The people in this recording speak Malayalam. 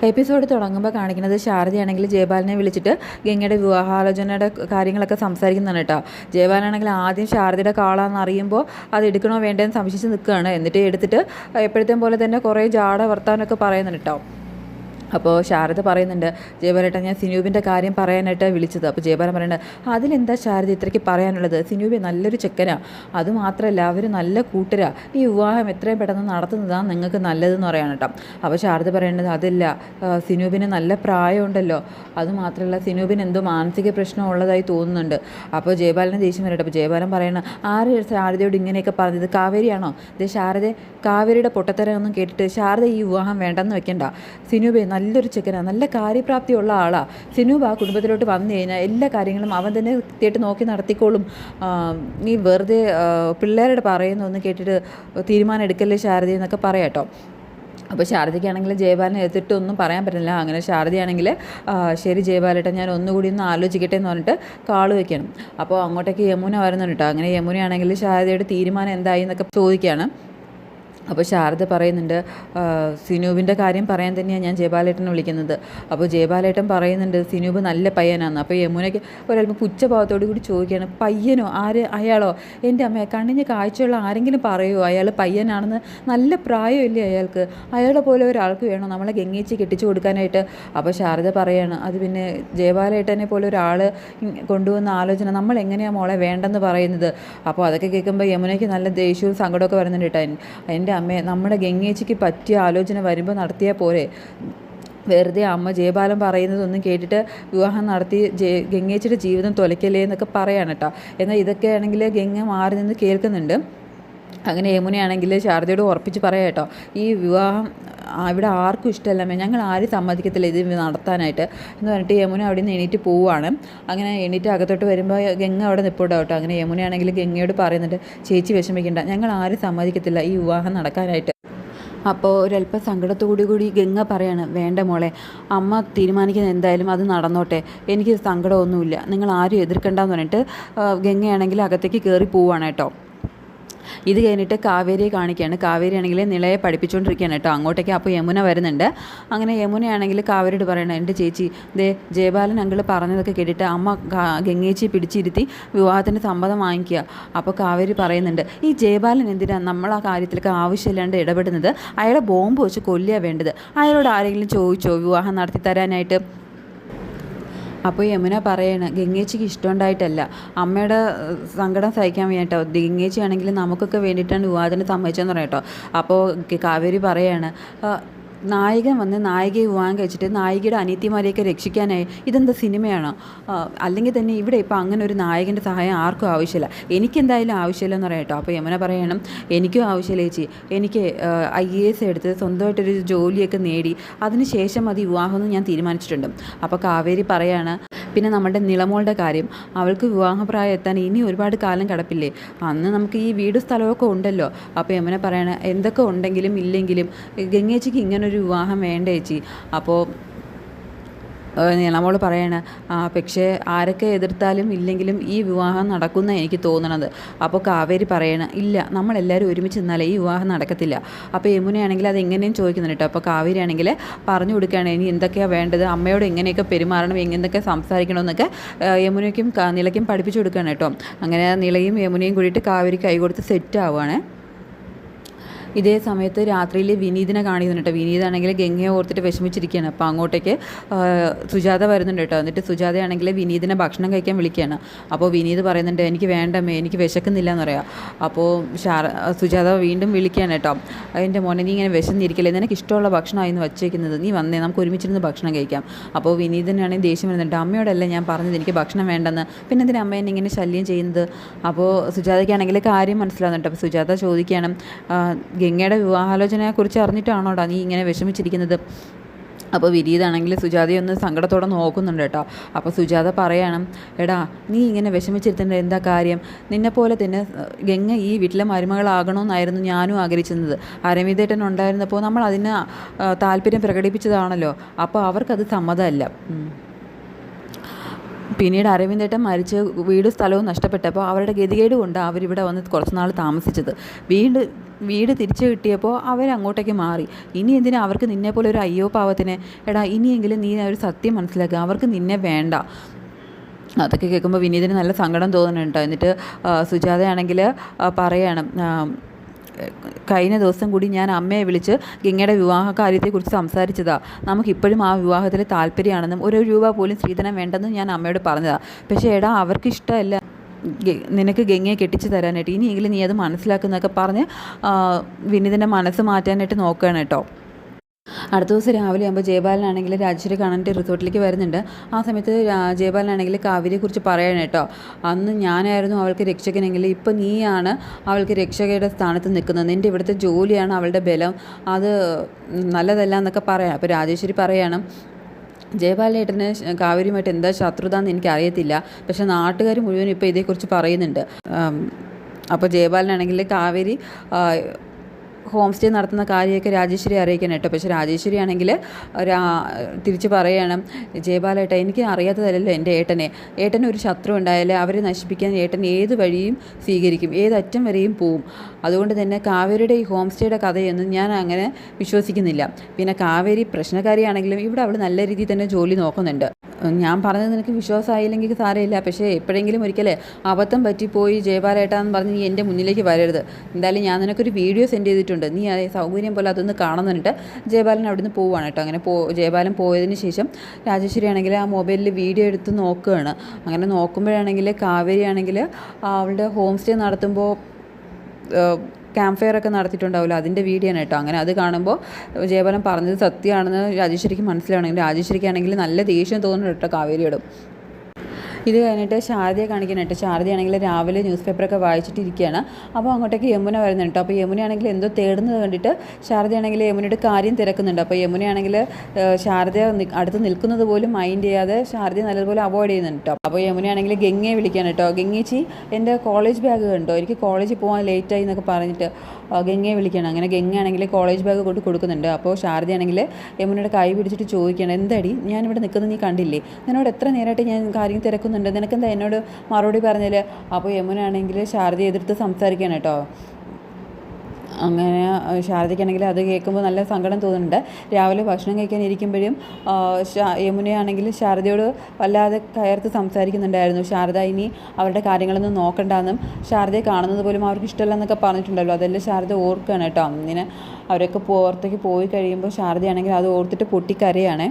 എപ്പിസോഡ് തുടങ്ങുമ്പോൾ കാണിക്കുന്നത് ശാരദയാണെങ്കിൽ ജയപാലിനെ വിളിച്ചിട്ട് ഗംഗയുടെ വിവാഹാലോചനയുടെ കാര്യങ്ങളൊക്കെ സംസാരിക്കുന്നതാണ് കേട്ടോ. ജയപാലാണെങ്കിൽ ആദ്യം ശാരദയുടെ കാളാന്ന് അറിയുമ്പോൾ അത് എടുക്കണോ വേണ്ടതെന്ന് സംശയിച്ച് നിൽക്കുകയാണ്. എന്നിട്ട് എടുത്തിട്ട് എപ്പോഴത്തേം പോലെ തന്നെ കുറേ ജാട വർത്താനമൊക്കെ പറയുന്നുണ്ട് കേട്ടോ. അപ്പോൾ ശാരദ പറയുന്നുണ്ട്, ജയബാലേട്ടൻ ഞാൻ സിനൂപിൻ്റെ കാര്യം പറയാനായിട്ട് വിളിച്ചത്. അപ്പോൾ ജയബാലൻ പറയുന്നുണ്ട്, അതിലെന്താ ശാരദ ഇത്രയ്ക്ക് പറയാനുള്ളത്? സിനൂബി നല്ലൊരു ചെക്കനാണ്, അതുമാത്രമല്ല അവർ നല്ല കൂട്ടരാ, ഈ വിവാഹം എത്രയും പെട്ടെന്ന് നടത്തുന്നതാണ് നിങ്ങൾക്ക് നല്ലതെന്ന് പറയാണ് കേട്ടോ. അപ്പോൾ ശാരദ പറയേണ്ടത് അതില്ല, സിനൂബിന് നല്ല പ്രായമുണ്ടല്ലോ, അതുമാത്രമല്ല സിനൂബിന് എന്തോ മാനസിക പ്രശ്നം ഉള്ളതായി തോന്നുന്നുണ്ട്. അപ്പോൾ ജയബാലന് ദേഷ്യം വരട്ടെ. അപ്പോൾ ജയബാലൻ പറയണം, ആര് ശാരദയോട് ഇങ്ങനെയൊക്കെ പറഞ്ഞത്? കാവേരിയാണോ? ഇത് ശാരദ കാവേരിയുടെ പൊട്ടത്തരമൊന്നും കേട്ടിട്ട് ശാരദ ഈ വിവാഹം വേണ്ടെന്ന് വെക്കണ്ട. സിനൂബെ നല്ലൊരു ചെക്കനാണ്, നല്ല കാര്യപ്രാപ്തിയുള്ള ആളാണ്. സിനൂബ് ആ കുടുംബത്തിലോട്ട് വന്നു കഴിഞ്ഞാൽ എല്ലാ കാര്യങ്ങളും അവൻ തന്നെ കൃത്യമായിട്ട് നോക്കി നടത്തിക്കോളും. നീ വെറുതെ പിള്ളേരുടെ പറയുന്നൊന്നും കേട്ടിട്ട് തീരുമാനം എടുക്കല്ലേ ശാരദ എന്നൊക്കെ പറയാം കേട്ടോ. അപ്പോൾ ശാരദയ്ക്കാണെങ്കിൽ ജയബാലനെ എതിർട്ടൊന്നും പറയാൻ പറ്റില്ല. അങ്ങനെ ശാരദയാണെങ്കിൽ ശരി ജയബാലേട്ടൻ ഞാൻ ഒന്നുകൂടി ഒന്ന് ആലോചിക്കട്ടെ എന്ന് പറഞ്ഞിട്ട് കാള് വയ്ക്കണം. അപ്പോൾ അങ്ങോട്ടേക്ക് യമുന വരുന്നുണ്ട് കേട്ടോ. അങ്ങനെ യമുനയാണെങ്കിൽ ശാരദയുടെ തീരുമാനം എന്തായി എന്നൊക്കെ ചോദിക്കുകയാണ്. അപ്പോൾ ശാരദ പറയുന്നുണ്ട്, സിനൂബിൻ്റെ കാര്യം പറയാൻ തന്നെയാണ് ഞാൻ ജയബാലേട്ടനെ വിളിക്കുന്നത്. അപ്പോൾ ജയബാലേട്ടൻ പറയുന്നുണ്ട് സിനൂബ് നല്ല പയ്യനാണ്. അപ്പോൾ യമുനയ്ക്ക് ഒരല്പം പുച്ഛഭാവത്തോടു കൂടി ചോദിക്കുകയാണ്, പയ്യനോ? ആര്? അയാളോ? എൻ്റെ അമ്മ കണ്ണിന് കാഴ്ചയുള്ള ആരെങ്കിലും പറയുമോ അയാൾ പയ്യനാണെന്ന്? നല്ല പ്രായമില്ലേ അയാൾക്ക്? അയാളെ പോലെ ഒരാൾക്ക് വേണോ നമ്മളെ ഗംഗേച്ചി കെട്ടിച്ചു കൊടുക്കാനായിട്ട്? അപ്പോൾ ശാരദ പറയാണ്, അത് പിന്നെ ജയബാലേട്ടനെ പോലെ ഒരാൾ കൊണ്ടുവന്ന ആലോചന നമ്മൾ എങ്ങനെയാണ് മോളെ വേണ്ടെന്ന് പറയുന്നത്? അപ്പോൾ അതൊക്കെ കേൾക്കുമ്പോൾ യമുനയ്ക്ക് നല്ല ദേഷ്യവും സങ്കടമൊക്കെ വരുന്നുണ്ട് കേട്ടോ. എൻ്റെ അമ്മേ, നമ്മുടെ ഗംഗേച്ചിക്ക് പറ്റിയ ആലോചന വരുമ്പോൾ നടത്തിയാൽ പോരെ? വെറുതെ അമ്മ ജയബാലൻ പറയുന്നതൊന്നും കേട്ടിട്ട് വിവാഹം നടത്തി ഗംഗേച്ചിയുടെ ജീവിതം തുലയ്ക്കല്ലേ എന്നൊക്കെ പറയാണ് കേട്ടോ. എന്നാൽ ഇതൊക്കെ ആണെങ്കിൽ ഗംഗ മാറി നിന്ന് കേൾക്കുന്നുണ്ട്. അങ്ങനെ യമുനയാണെങ്കിൽ ശാരദയോട് ഉറപ്പിച്ച് പറയാം കേട്ടോ, ഈ വിവാഹം ഇവിടെ ആർക്കും ഇഷ്ടമല്ല, ഞങ്ങൾ ആരും സമ്മതിക്കത്തില്ല ഇത് നടത്താനായിട്ട് എന്ന് പറഞ്ഞിട്ട് യമുന അവിടെ നിന്ന് എണീറ്റ് പോവുകയാണ്. അങ്ങനെ എണീറ്റ് അകത്തോട്ട് വരുമ്പോൾ ഗംഗ അവിടെ നിൽപ്പുണ്ടാവും കേട്ടോ. അങ്ങനെ യമുനയാണെങ്കിൽ ഗംഗയോട് പറയുന്നുണ്ട്, ചേച്ചി വിഷമിക്കണ്ട, ഞങ്ങൾ ആരും സമ്മതിക്കത്തില്ല ഈ വിവാഹം നടക്കാനായിട്ട്. അപ്പോൾ ഒരല്പം സങ്കടത്തോടുകൂടി ഗംഗ പറയാണ്, വേണ്ട മോളെ, അമ്മ തീരുമാനിക്കുന്നത് എന്തായാലും അത് നടന്നോട്ടെ, എനിക്ക് സങ്കടമൊന്നുമില്ല, നിങ്ങൾ ആരും എതിർക്കണ്ടെന്ന് പറഞ്ഞിട്ട് ഗംഗയാണെങ്കിൽ അകത്തേക്ക് കയറി പോവുകയാണ് കേട്ടോ. ഇത് കഴിഞ്ഞിട്ട് കാവേരിയെ കാണിക്കുകയാണ്. കാവേരി ആണെങ്കിൽ നിളയെ പഠിപ്പിച്ചുകൊണ്ടിരിക്കുകയാണ് കേട്ടോ അങ്ങോട്ടേക്ക്. അപ്പോൾ യമുന വരുന്നുണ്ട്. അങ്ങനെ യമുനയാണെങ്കിൽ കാവേരിയോട് പറയണം, എൻ്റെ ചേച്ചി ദേ ജയബാലൻ അങ്കിൾ പറഞ്ഞതൊക്കെ കേട്ടിട്ട് അമ്മ ഗംഗേച്ചി പിടിച്ചിരുത്തി വിവാഹത്തിൻ്റെ സമ്മതം വാങ്ങിക്കുക. അപ്പോൾ കാവേരി പറയുന്നുണ്ട്, ഈ ജയബാലൻ എന്തിനാണ് നമ്മൾ ആ കാര്യത്തിലൊക്കെ ആവശ്യമില്ലാണ്ട് ഇടപെടുന്നത്? അയാളെ ബോംബ് വെച്ച് കൊല്ലുക വേണ്ടത്. അയാളോട് ആരെങ്കിലും ചോദിച്ചോ വിവാഹം നടത്തി തരാനായിട്ട്? അപ്പോൾ യമുന പറയാണ്, ഗംഗേച്ചിക്ക് ഇഷ്ടമുണ്ടായിട്ടല്ല, അമ്മയുടെ സങ്കടം സഹിക്കാൻ വേണ്ടിയിട്ടോ. ഗംഗേച്ചി ആണെങ്കിൽ നമുക്കൊക്കെ വേണ്ടിയിട്ടാണ് വിവാഹത്തിന് സമ്മതിച്ചതെന്ന് പറയാം കേട്ടോ. അപ്പോൾ കാവേരി പറയാണ്, നായകൻ വന്ന് നായികയെ വിവാഹം കഴിച്ചിട്ട് നായികയുടെ അനിയത്തിമാരെയൊക്കെ രക്ഷിക്കാനായി ഇതെന്താ സിനിമയാണോ? അല്ലെങ്കിൽ തന്നെ ഇവിടെ ഇപ്പോൾ അങ്ങനെ ഒരു നായകൻ്റെ സഹായം ആർക്കും ആവശ്യമില്ല, എനിക്കെന്തായാലും ആവശ്യമില്ലെന്ന് പറയാം കേട്ടോ. അപ്പോൾ യമുന പറയണം, എനിക്കും ആവശ്യമില്ല ചേച്ചി, എനിക്ക് IAS എടുത്ത് സ്വന്തമായിട്ടൊരു ജോലിയൊക്കെ നേടി അതിന് ശേഷം മതി വിവാഹമെന്ന് ഞാൻ തീരുമാനിച്ചിട്ടുണ്ട്. അപ്പോൾ കാവേരി പറയാണ്, പിന്നെ നമ്മുടെ നിളമോളുടെ കാര്യം, അവൾക്ക് വിവാഹപ്രായം എത്താൻ ഇനി ഒരുപാട് കാലം കിടപ്പില്ലേ, അന്ന് നമുക്ക് ഈ വീട് സ്ഥലമൊക്കെ ഉണ്ടല്ലോ. അപ്പോൾ യമുന പറയണ, എന്തൊക്കെ ഉണ്ടെങ്കിലും ഇല്ലെങ്കിലും ഗംഗേച്ചിക്ക് ഇങ്ങനൊരു വിവാഹം വേണ്ട ചേച്ചി. അപ്പോൾ നിളമോൾ പറയണ, പക്ഷേ ആരൊക്കെ എതിർത്താലും ഇല്ലെങ്കിലും ഈ വിവാഹം നടക്കുന്ന എനിക്ക് തോന്നണത്. അപ്പോൾ കാവേരി പറയണ, ഇല്ല, നമ്മളെല്ലാവരും ഒരുമിച്ച് നിന്നാലേ ഈ വിവാഹം നടക്കത്തില്ല. അപ്പോൾ യമുനയാണെങ്കിൽ അത് എങ്ങനെയും ചോദിക്കുന്നുണ്ട് കേട്ടോ. അപ്പോൾ കാവേരി ആണെങ്കിൽ പറഞ്ഞു കൊടുക്കുകയാണ്, ഇനി എന്തൊക്കെയാണ് വേണ്ടത്, അമ്മയോട് എങ്ങനെയൊക്കെ പെരുമാറണം, എങ്ങനെയൊക്കെ സംസാരിക്കണമെന്നൊക്കെ യമുനയ്ക്കും നിളയ്ക്കും പഠിപ്പിച്ചു കൊടുക്കുകയാണ് കേട്ടോ. അങ്ങനെ നിളയും യമുനയും കൂടിയിട്ട് കാവേരി കൈ കൊടുത്ത് സെറ്റ് ആവുകയാണ്. ഇതേ സമയത്ത് രാത്രിയിൽ വിനീതിനെ കാണിക്കുന്നുണ്ട് കേട്ടോ. വിനീതാണെങ്കിൽ ഗംഗയെ ഓർത്തിട്ട് വിഷമിച്ചിരിക്കുകയാണ്. അപ്പോൾ അങ്ങോട്ടേക്ക് സുജാത വരുന്നുണ്ട് കേട്ടോ. എന്നിട്ട് സുജാതയാണെങ്കിൽ വിനീതിനെ ഭക്ഷണം കഴിക്കാൻ വിളിക്കുകയാണ്. അപ്പോൾ വിനീത് പറയുന്നുണ്ട്, എനിക്ക് വേണ്ടമ്മേ, എനിക്ക് വിശക്കുന്നില്ല എന്ന് പറയാം. അപ്പോൾ സുജാത വീണ്ടും വിളിക്കുകയാണ് കേട്ടോ, എൻ്റെ മോനെ നീ ഇങ്ങനെ വിശന്നിരിക്കില്ലേ, നിനക്ക് ഇഷ്ടമുള്ള ഭക്ഷണമായിരുന്നു വച്ചേക്കുന്നത്, നീ വന്നേ നമുക്ക് ഒരുമിച്ചിരുന്ന് ഭക്ഷണം കഴിക്കാം. അപ്പോൾ വിനീതിനാണെങ്കിൽ ദേഷ്യം വരുന്നുണ്ട്, അമ്മയോടല്ല ഞാൻ പറഞ്ഞത് എനിക്ക് ഭക്ഷണം വേണ്ടെന്ന്, പിന്നെ എന്തിനാ അമ്മ എന്നെ ഇങ്ങനെ ശല്യം ചെയ്യുന്നത്? അപ്പോൾ സുജാതയ്ക്കാണെങ്കിൽ കാര്യം മനസ്സിലാവുന്നുണ്ട്. അപ്പോൾ സുജാത ചോദിക്കുകയാണ്, ഗംഗയുടെ വിവാഹാലോചനയെക്കുറിച്ച് അറിഞ്ഞിട്ടാണോടാ നീ ഇങ്ങനെ വിഷമിച്ചിരിക്കുന്നത്? അപ്പോൾ വിനീതാണെങ്കിൽ സുജാതയെ ഒന്ന് സങ്കടത്തോടെ നോക്കുന്നുണ്ട് കേട്ടോ. അപ്പോൾ സുജാത പറയണം, എടാ നീ ഇങ്ങനെ വിഷമിച്ചിരുത്തേണ്ട എന്താ കാര്യം? നിന്നെപ്പോലെ തന്നെ ഗംഗ ഈ വീട്ടിലെ മരുമകളാകണമെന്നായിരുന്നു ഞാനും ആഗ്രഹിച്ചിരുന്നത്. അരവിന്ദേട്ടൻ ഉണ്ടായിരുന്നപ്പോൾ നമ്മൾ അതിന് താല്പര്യം പ്രകടിപ്പിച്ചതാണല്ലോ. അപ്പോൾ അവർക്കത് സമ്മതമല്ല. പിന്നീട് അരവിന്ദേട്ടൻ മരിച്ച് വീട് സ്ഥലവും നഷ്ടപ്പെട്ടപ്പോൾ അവരുടെ ഗതികേട് കൊണ്ട് അവരിവിടെ വന്ന് കുറച്ച് നാൾ താമസിച്ചത്. വീട് തിരിച്ചു കിട്ടിയപ്പോൾ അവരങ്ങോട്ടേക്ക് മാറി. ഇനി എന്തിനാ അവർക്ക് നിന്നെപ്പോലെ ഒരു അയ്യോ പാവത്തിന്? എടാ, ഇനിയെങ്കിലും നീ ഒരു സത്യം മനസ്സിലാക്കുക, അവർക്ക് നിന്നെ വേണ്ട. അതൊക്കെ കേൾക്കുമ്പോൾ വിനീതിന് നല്ല സങ്കടം തോന്നുന്നുണ്ട്. എന്നിട്ട് സുജാതയാണെങ്കിൽ പറയാണ്, കഴിഞ്ഞ ദിവസം കൂടി ഞാൻ അമ്മയെ വിളിച്ച് ഗംഗയുടെ വിവാഹ കാര്യത്തെക്കുറിച്ച് സംസാരിച്ചതാണ്. നമുക്കിപ്പോഴും ആ വിവാഹത്തിൽ താല്പര്യമാണെന്നും ഒരു രൂപ പോലും സ്ത്രീധനം വേണ്ടെന്നും ഞാൻ അമ്മയോട് പറഞ്ഞതാണ്. പക്ഷേ എടാ, അവർക്ക് ഇഷ്ടമല്ല നിനക്ക് ഗംഗയെ കെട്ടിച്ച് തരാനായിട്ട്. ഇനിയെങ്കിലും നീ അത് മനസ്സിലാക്കുന്നതൊക്കെ പറഞ്ഞ് വിനീതിൻ്റെ മനസ്സ് മാറ്റാനായിട്ട് നോക്കുകയാണ് കേട്ടോ. അടുത്ത ദിവസം രാവിലെ ആകുമ്പോൾ ജയബാലനാണെങ്കിൽ രാജേശ്വരി കാണാനായിട്ട് റിസോർട്ടിലേക്ക് വരുന്നുണ്ട്. ആ സമയത്ത് ജയബാലനാണെങ്കിൽ കാവ്യയെക്കുറിച്ച് പറയണം കേട്ടോ. അന്ന് ഞാനായിരുന്നു അവൾക്ക് രക്ഷകനെങ്കിൽ ഇപ്പം നീയാണ് അവൾക്ക് രക്ഷകയുടെ സ്ഥാനത്ത് നിൽക്കുന്നത്. നിൻ്റെ ഇവിടുത്തെ ജോലിയാണ് അവളുടെ ബലം, അത് നല്ലതല്ല എന്നൊക്കെ പറയാം. അപ്പോൾ രാജേശ്വരി പറയണം, ജയബാലേട്ടന് കാവേരിയുമായിട്ട് എന്താ ശത്രുത എന്ന് എനിക്കറിയത്തില്ല, പക്ഷേ നാട്ടുകാർ മുഴുവൻ ഇപ്പോൾ ഇതേക്കുറിച്ച് പറയുന്നുണ്ട്. അപ്പോൾ ജയബാലനാണെങ്കിൽ കാവേരി ഹോം സ്റ്റേ നടത്തുന്ന കാര്യമൊക്കെ രാജേശ്വരി അറിയിക്കണം കേട്ടോ. പക്ഷേ രാജേശ്വരി ആണെങ്കിൽ തിരിച്ച് പറയണം, ജയബാലേട്ട, എനിക്ക് അറിയാത്തതല്ലല്ലോ എൻ്റെ ഏട്ടന് ഒരു ശത്രു ഉണ്ടായാൽ അവരെ നശിപ്പിക്കാൻ ഏട്ടൻ ഏത് വഴിയും സ്വീകരിക്കും, ഏതറ്റം വരെയും പോവും. അതുകൊണ്ട് തന്നെ കാവേരിയുടെ ഈ ഹോം സ്റ്റേയുടെ കഥയൊന്നും ഞാൻ അങ്ങനെ വിശ്വസിക്കുന്നില്ല. പിന്നെ കാവേരി പ്രശ്നക്കാരിയാണെങ്കിലും ഇവിടെ അവൾ നല്ല രീതിയിൽ തന്നെ ജോലി നോക്കുന്നുണ്ട്. ഞാൻ പറഞ്ഞത് നിനക്ക് വിശ്വാസമായില്ലെങ്കിൽ സാരമില്ല, പക്ഷേ എപ്പോഴെങ്കിലും ഒരിക്കലേ അബദ്ധം പറ്റിപ്പോയി ജയബാലേട്ടാന്ന് പറഞ്ഞ് നീ എൻ്റെ മുന്നിലേക്ക് വരരുത്. എന്തായാലും ഞാൻ നിനക്കൊരു വീഡിയോ സെൻഡ് ചെയ്തിട്ടുണ്ട്, നീ അതേ സൗകര്യം പോലെ അതൊന്ന് കാണുന്നുണ്ട്. ജയബാലൻ അവിടെ നിന്ന് പോവുകയാണ് കേട്ടോ. അങ്ങനെ ജയബാലൻ പോയതിന് ശേഷം രാജേശ്വരി ആണെങ്കിൽ ആ മൊബൈലിൽ വീഡിയോ എടുത്ത് നോക്കുകയാണ്. അങ്ങനെ നോക്കുമ്പോഴാണെങ്കിൽ കാവേരി ആണെങ്കിൽ അവളുടെ ഹോം സ്റ്റേ നടത്തുമ്പോൾ ക്യാമ്പ് ഫയർ ഒക്കെ നടത്തിയിട്ടുണ്ടാവില്ല, അതിൻ്റെ വീഡിയോ ആണ് കേട്ടോ. അങ്ങനെ അത് കാണുമ്പോൾ ജയബാലൻ പറഞ്ഞത് സത്യമാണെന്ന് രാജേശ്വരിക്ക് മനസ്സിലാവണമെങ്കിൽ രാജേശ്വരിക്കാണെങ്കിൽ നല്ല ദേഷ്യം തോന്നുന്നു കേട്ടോ കാവേരിയോടും. ഇത് കഴിഞ്ഞിട്ട് ശാരദയെ കാണിക്കാനായിട്ട്, ശാരദയാണെങ്കിൽ രാവിലെ ന്യൂസ് പേപ്പറൊക്കെ വായിച്ചിട്ടിരിക്കുകയാണ്. അപ്പോൾ അങ്ങോട്ടേക്ക് യമുന വരുന്നുണ്ട് കേട്ടോ. അപ്പോൾ യമുനയാണെങ്കിൽ എന്തോ തേടുന്നത് കണ്ടിട്ട് ശാരദയാണെങ്കിൽ യമുനയുടെ കാര്യം തിരക്കുന്നുണ്ട്. അപ്പോൾ യമുനയാണെങ്കിൽ ശാരദ അടുത്ത് നിൽക്കുന്നത് പോലും മൈൻഡ് ചെയ്യാതെ ശാരദയെ നല്ലതുപോലെ അവോയ്ഡ് ചെയ്യുന്നുണ്ട് കേട്ടോ. അപ്പോൾ യമുനയാണെങ്കിൽ ഗംഗയെ വിളിക്കാൻ കേട്ടോ. ഗംഗേച്ചി, എൻ്റെ കോളേജ് ബാഗ് കണ്ടോ, എനിക്ക് കോളേജിൽ പോകാൻ ലേറ്റായി എന്നൊക്കെ പറഞ്ഞിട്ട് ഗംഗയെ വിളിക്കണം. അങ്ങനെ ഗംഗയാണെങ്കിൽ കോളേജ് ബാഗ് കൊണ്ട് കൊടുക്കുന്നുണ്ട്. അപ്പോൾ ശാരദയാണെങ്കിൽ യമുനയുടെ കൈ പിടിച്ചിട്ട് ചോദിക്കണം, എന്താടി ഞാനിവിടെ നിൽക്കുന്നത് നീ കണ്ടില്ലേ, നിന്നോട് എത്ര നേരമായിട്ട് ഞാൻ കാര്യം തിരക്കുന്നുണ്ട്, നിനക്കെന്താ എന്നോട് മറുപടി പറഞ്ഞില്ല. അപ്പോൾ യമുനാണെങ്കിൽ ശാരദയെ എതിർത്ത് സംസാരിക്കുകയാണ് കേട്ടോ. അങ്ങനെ ശാരദയ്ക്കാണെങ്കിൽ അത് കേൾക്കുമ്പോൾ നല്ല സങ്കടം തോന്നുന്നുണ്ട്. രാവിലെ ഭക്ഷണം കഴിക്കാൻ ഇരിക്കുമ്പോഴും യമുനയാണെങ്കിൽ ശാരദയോട് വല്ലാതെ കയർത്ത് സംസാരിക്കുന്നുണ്ടായിരുന്നു. ശാരദ ഇനി അവരുടെ കാര്യങ്ങളൊന്നും നോക്കണ്ടെന്നും ശാരദയെ കാണുന്നത് പോലും അവർക്ക് ഇഷ്ടമല്ലെന്നൊക്കെ പറഞ്ഞിട്ടുണ്ടല്ലോ. അതെല്ലാം ശാരദ ഓർക്കുകയാണ് കേട്ടോ. ഇങ്ങനെ അവരൊക്കെ പുറത്തേക്ക് പോയി കഴിയുമ്പോൾ ശാരദയാണെങ്കിൽ അത് ഓർത്തിട്ട് പൊട്ടിക്കരയാണ്.